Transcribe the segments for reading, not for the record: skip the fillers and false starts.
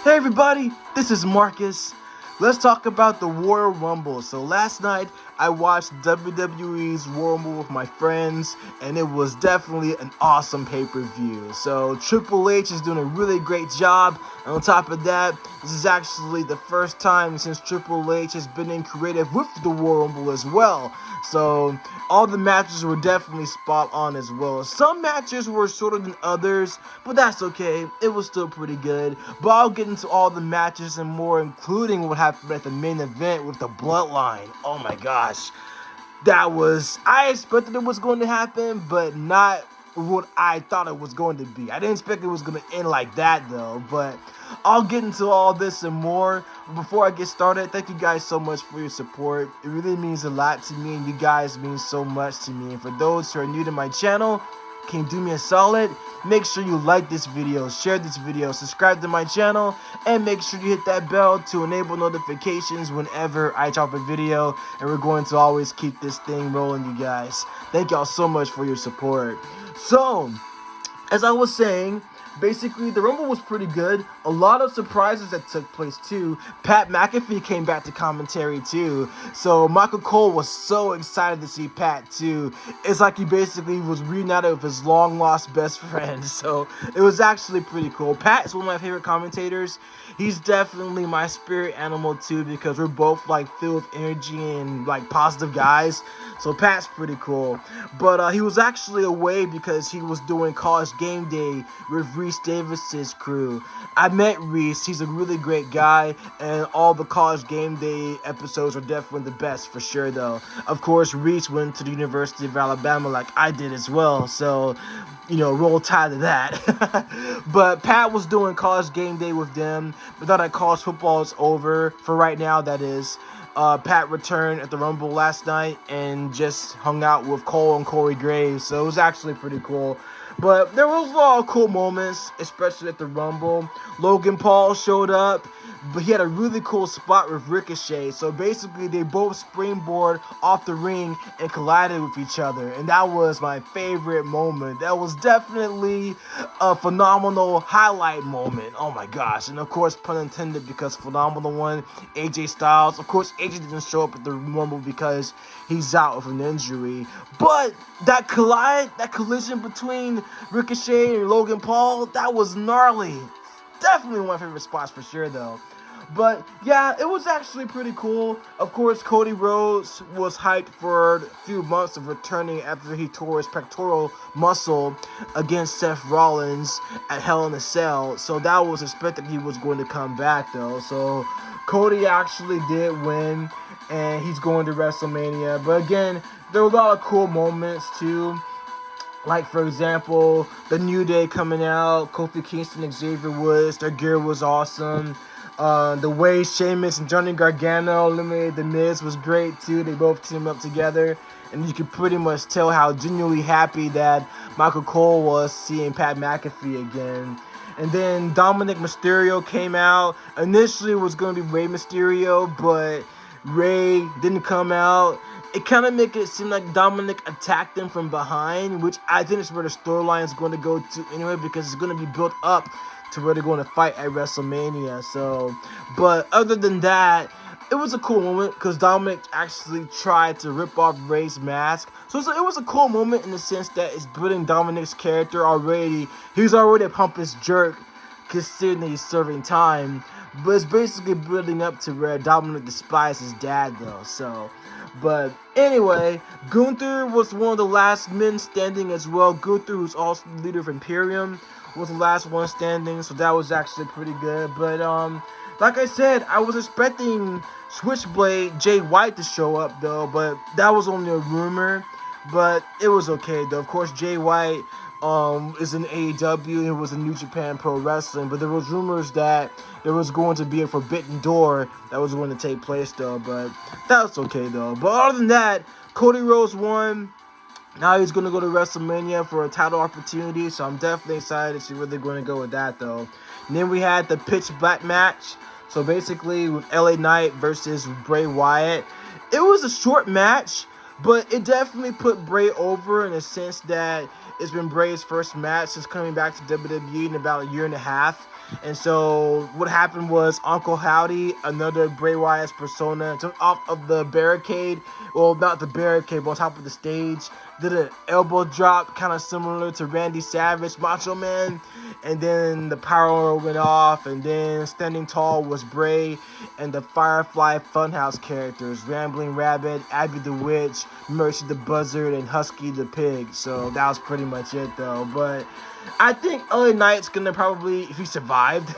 Hey everybody, this is Marcus. Let's talk about the Royal Rumble. So last night I watched WWE's Royal Rumble with my friends, and it was definitely an awesome pay-per-view. So Triple H is doing a really great job. And on top of that, this is actually the first time since Triple H has been in creative with the Royal Rumble as well. So all the matches were definitely spot on as well. Some matches were shorter than others, but that's okay. It was still pretty good. But I'll get into all the matches and more, including what happened at the main event with the Bloodline. Oh my gosh. I expected it was going to happen, but not what I thought it was going to be. I didn't expect it was going to end like that though, but I'll get into all this and more. Before I get started, thank you guys so much for your support. It really means a lot to me, and you guys mean so much to me. And for those who are new to my channel, can you do me a solid? Make sure you like this video, share this video, subscribe to my channel, and make sure you hit that bell to enable notifications whenever I drop a video. And we're going to always keep this thing rolling, you guys. Thank y'all so much for your support. So, as I was saying, basically, the Rumble was pretty good. A lot of surprises that took place, too. Pat McAfee came back to commentary, too. So, Michael Cole was so excited to see Pat, too. It's like he basically was reunited with his long-lost best friend. So, it was actually pretty cool. Pat is one of my favorite commentators. He's definitely my spirit animal, too, because we're both, like, filled with energy and, like, positive guys. So, Pat's pretty cool. But he was actually away because he was doing College Game Day with Reese Davis's crew. I met Reese. He's a really great guy, and all the College Game Day episodes are definitely the best for sure, though. Of course, Reese went to the University of Alabama like I did as well, so, you know, roll tide to that. But Pat was doing College Game Day with them, but now that college football is over, for right now, that is. Pat returned at the Rumble last night and just hung out with Cole and Corey Graves, so it was actually pretty cool. But there was a lot of cool moments, especially at the Rumble. Logan Paul showed up, but he had a really cool spot with Ricochet. So basically, they both springboard off the ring and collided with each other. And that was my favorite moment. That was definitely a phenomenal highlight moment. Oh my gosh. And of course, pun intended, because phenomenal one, AJ Styles. Of course, AJ didn't show up at the Rumble because he's out with an injury. But that collision between Ricochet and Logan Paul, that was gnarly. Definitely one of my favorite spots for sure, though. But yeah, it was actually pretty cool. Of course, Cody Rhodes was hyped for a few months of returning after he tore his pectoral muscle against Seth Rollins at Hell in a Cell. So that was expected he was going to come back, though. So Cody actually did win, and he's going to WrestleMania. But again, there were a lot of cool moments too. Like, for example, the New Day coming out, Kofi Kingston, Xavier Woods, their gear was awesome. The way Sheamus and Johnny Gargano eliminated The Miz was great too. They both teamed up together, and you could pretty much tell how genuinely happy that Michael Cole was seeing Pat McAfee again. And then Dominic Mysterio came out. Initially, it was going to be Rey Mysterio, but Rey didn't come out. It kind of made it seem like Dominic attacked him from behind, which I think is where the storyline is going to go to anyway, because it's going to be built up to where they're going to fight at WrestleMania. So, but other than that, it was a cool moment because Dominic actually tried to rip off Rey's mask. So it was a cool moment in the sense that it's building Dominic's character already. He's already a pompous jerk considering he's serving time, but it's basically building up to where Dominic despises his dad, though. So, but anyway, Gunther was one of the last men standing as well. Gunther, who's also the leader of Imperium, was the last one standing, so that was actually pretty good. But like I said, I was expecting Switchblade Jay White to show up, though, but that was only a rumor. But it was okay, though. Of course, Jay White is in AEW, and was in New Japan Pro Wrestling, but there was rumors that there was going to be a Forbidden Door that was going to take place, though, but that was okay, though. But other than that, Cody Rhodes won. Now he's going to go to WrestleMania for a title opportunity, so I'm definitely excited to see where they're going to go with that, though. And then we had the Pitch Black match, so basically with LA Knight versus Bray Wyatt. It was a short match, but it definitely put Bray over in the sense that it's been Bray's first match since coming back to WWE in about a year and a half. And so what happened was Uncle Howdy, another Bray Wyatt's persona, took off of the barricade. Well, not the barricade, but on top of the stage. Did an elbow drop, kind of similar to Randy Savage, Macho Man. And then the power went off, and then standing tall was Bray and the Firefly Funhouse characters, Rambling Rabbit, Abby the Witch, Mercy the Buzzard, and Husky the Pig. So that was pretty much it, though. But I think LA Knight's gonna probably, if he survived,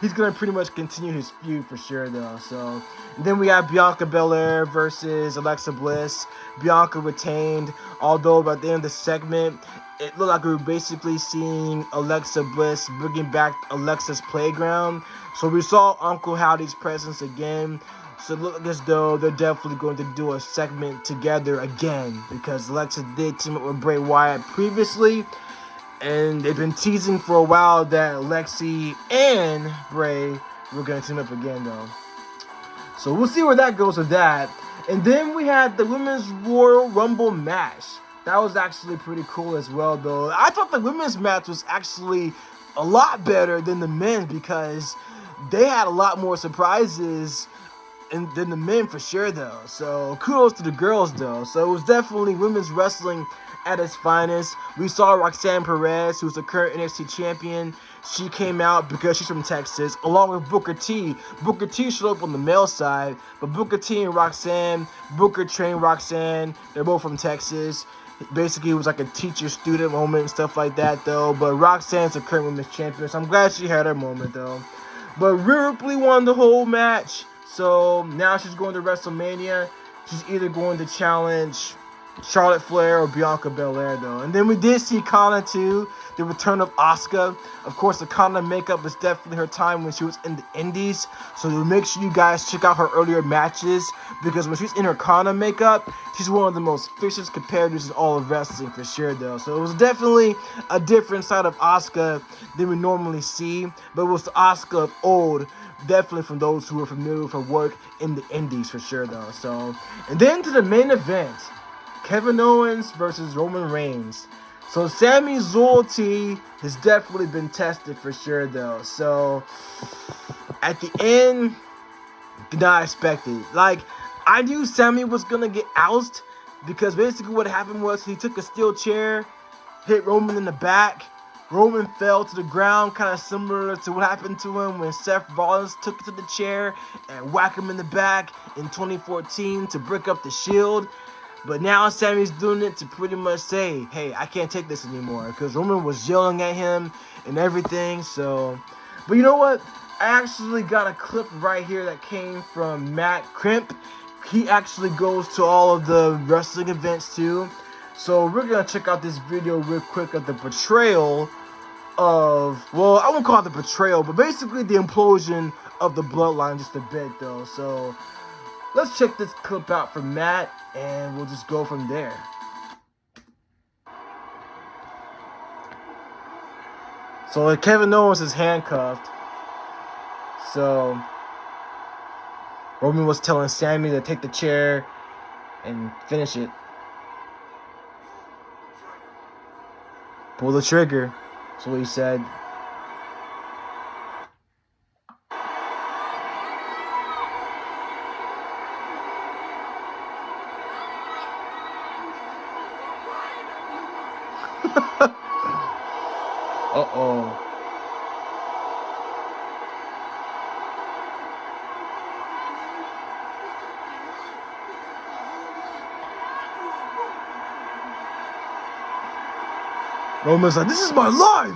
he's gonna pretty much continue his feud for sure, though. So then we have Bianca Belair versus Alexa Bliss. Bianca retained, although by the end of the segment, it looked like we were basically seeing Alexa Bliss bringing back Alexa's Playground. So we saw Uncle Howdy's presence again. So it looked as though they're definitely going to do a segment together again, because Alexa did team up with Bray Wyatt previously. And they've been teasing for a while that Lexi and Bray were going to team up again, though. So we'll see where that goes with that. And then we had the Women's Royal Rumble match. That was actually pretty cool as well, though. I thought the women's match was actually a lot better than the men, because they had a lot more surprises than the men for sure, though. So kudos to the girls, though. So it was definitely women's wrestling at its finest. We saw Roxanne Perez, who's the current NXT champion. She came out because she's from Texas, along with Booker T. Booker T showed up on the male side, but Booker T and Roxanne, Booker trained Roxanne. They're both from Texas. Basically, it was like a teacher-student moment and stuff like that, though. But Roxanne's the current women's champion, so I'm glad she had her moment, though. But Rhea Ripley won the whole match, so now she's going to WrestleMania. She's either going to challenge Charlotte Flair or Bianca Belair, though. And then we did see Kana, too, the return of Asuka. Of course, the Kana makeup was definitely her time when she was in the Indies. So make sure you guys check out her earlier matches, because when she's in her Kana makeup, she's one of the most fierce competitors in all of wrestling for sure, though. So it was definitely a different side of Asuka than we normally see, but it was the Asuka of old, definitely from those who are familiar with her work in the Indies for sure, though. So, and then to the main event, Kevin Owens versus Roman Reigns. So Sammy's loyalty has definitely been tested for sure, though. So at the end, did not expect it. Like, I knew Sammy was gonna get ousted, because basically what happened was he took a steel chair, hit Roman in the back. Roman fell to the ground, kind of similar to what happened to him when Seth Rollins took it to the chair and whacked him in the back in 2014 to break up the Shield. But now Sammy's doing it to pretty much say, hey, I can't take this anymore, because Roman was yelling at him and everything. So, but you know what? I actually got a clip right here that came from Matt Kempke. He actually goes to all of the wrestling events too. So we're going to check out this video real quick of the portrayal of, well, I won't call it the portrayal, but basically the implosion of the Bloodline just a bit, though. So let's check this clip out from Matt, and we'll just go from there. So Kevin Owens is handcuffed. So Roman was telling Sammy to take the chair and finish it. Pull the trigger. That's what he said. Uh-oh. Roman's like, this is my life!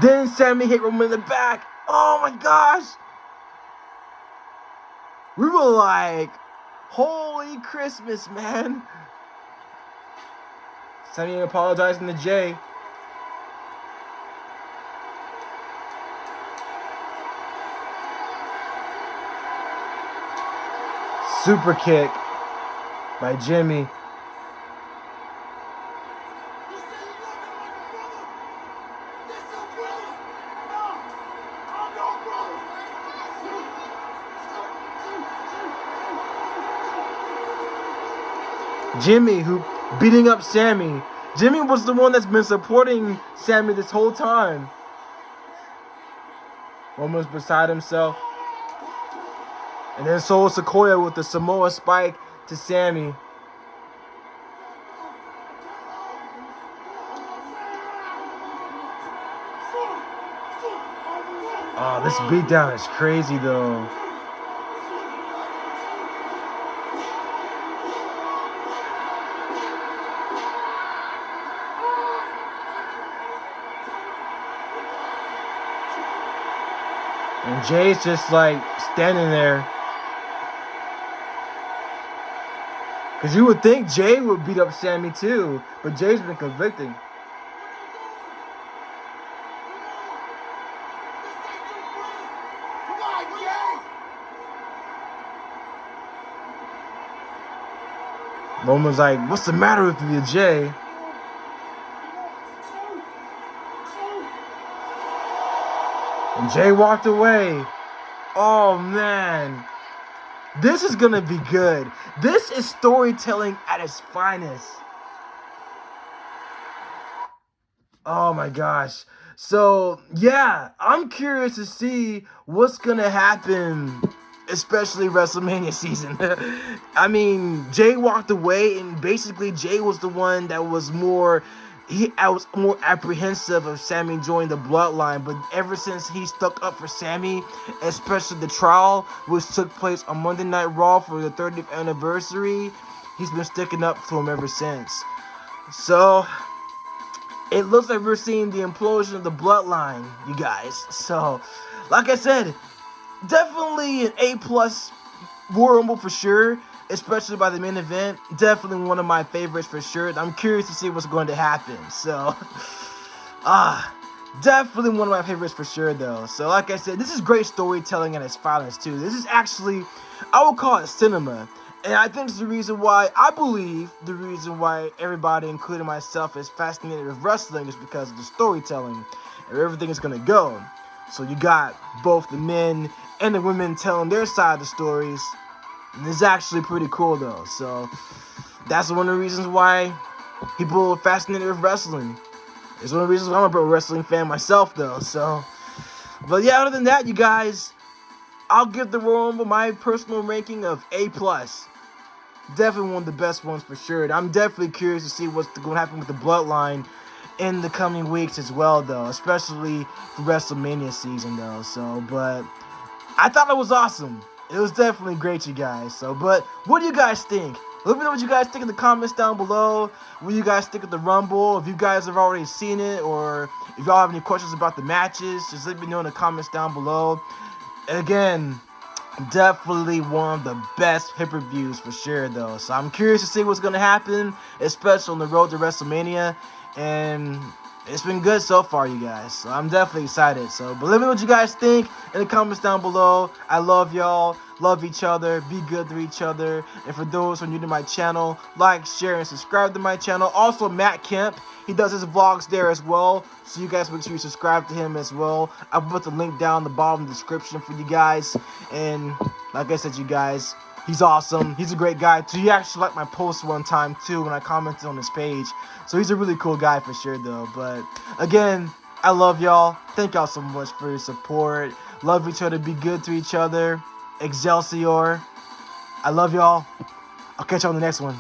Then Sammy hit Roman in the back. Oh my gosh! We were like, holy Christmas, man. Sammy apologizing to Jay. Super kick by Jimmy. Jimmy, who beating up Sammy. Jimmy was the one that's been supporting Sammy this whole time. Roman's beside himself. And then Solo Sikoa with the Samoa spike to Sammy. Oh, this beatdown is crazy though. And Jay's just like standing there. Because you would think Jay would beat up Sammy too, but Jay's been convicting. Roman's like, what's the matter with you, Jay? And Jay walked away. Oh, man. This is going to be good. This is storytelling at its finest. Oh, my gosh. So, yeah, I'm curious to see what's going to happen, especially WrestleMania season. I mean, Jay walked away, and basically Jay was the one that was I was more apprehensive of Sammy joining the Bloodline, but ever since he stuck up for Sammy, especially the trial, which took place on Monday Night Raw for the 30th anniversary, he's been sticking up to him ever since. So, it looks like we're seeing the implosion of the Bloodline, you guys. So, like I said, definitely an A+ Royal Rumble for sure, especially by the main event. Definitely one of my favorites for sure. I'm curious to see what's going to happen. So, definitely one of my favorites for sure, though. So, like I said, this is great storytelling at its finest, too. This is actually, I would call it cinema. And I think it's the reason why, I believe, the reason why everybody, including myself, is fascinated with wrestling is because of the storytelling and where everything is going to go. So, you got both the men and the women telling their side of the stories. And it's actually pretty cool, though. So, that's one of the reasons why people are fascinated with wrestling. It's one of the reasons why I'm a pro wrestling fan myself, though. So, but yeah, other than that, you guys, I'll give the Royal Rumble my personal ranking of A+. Definitely one of the best ones for sure. I'm definitely curious to see what's going to happen with the Bloodline in the coming weeks as well, though. Especially the WrestleMania season, though. So, but I thought it was awesome. It was definitely great, you guys. So, but what do you guys think? Let me know what you guys think in the comments down below. What do you guys think of the Rumble? If you guys have already seen it, or if y'all have any questions about the matches, just let me know in the comments down below. And again, definitely one of the best pay-per-views for sure, though. So I'm curious to see what's going to happen, especially on the road to WrestleMania. And it's been good so far, you guys. So I'm definitely excited. So, but let me know what you guys think in the comments down below. I love y'all. Love each other. Be good to each other. And for those who are new to my channel, like, share, and subscribe to my channel. Also, Matt Kemp. He does his vlogs there as well. So you guys make sure you subscribe to him as well. I'll put the link down in the bottom of the description for you guys. And like I said, you guys, he's awesome. He's a great guy. So he actually liked my post one time too when I commented on his page. So he's a really cool guy for sure, though. But again, I love y'all. Thank y'all so much for your support. Love each other. Be good to each other. Excelsior. I love y'all. I'll catch you on the next one.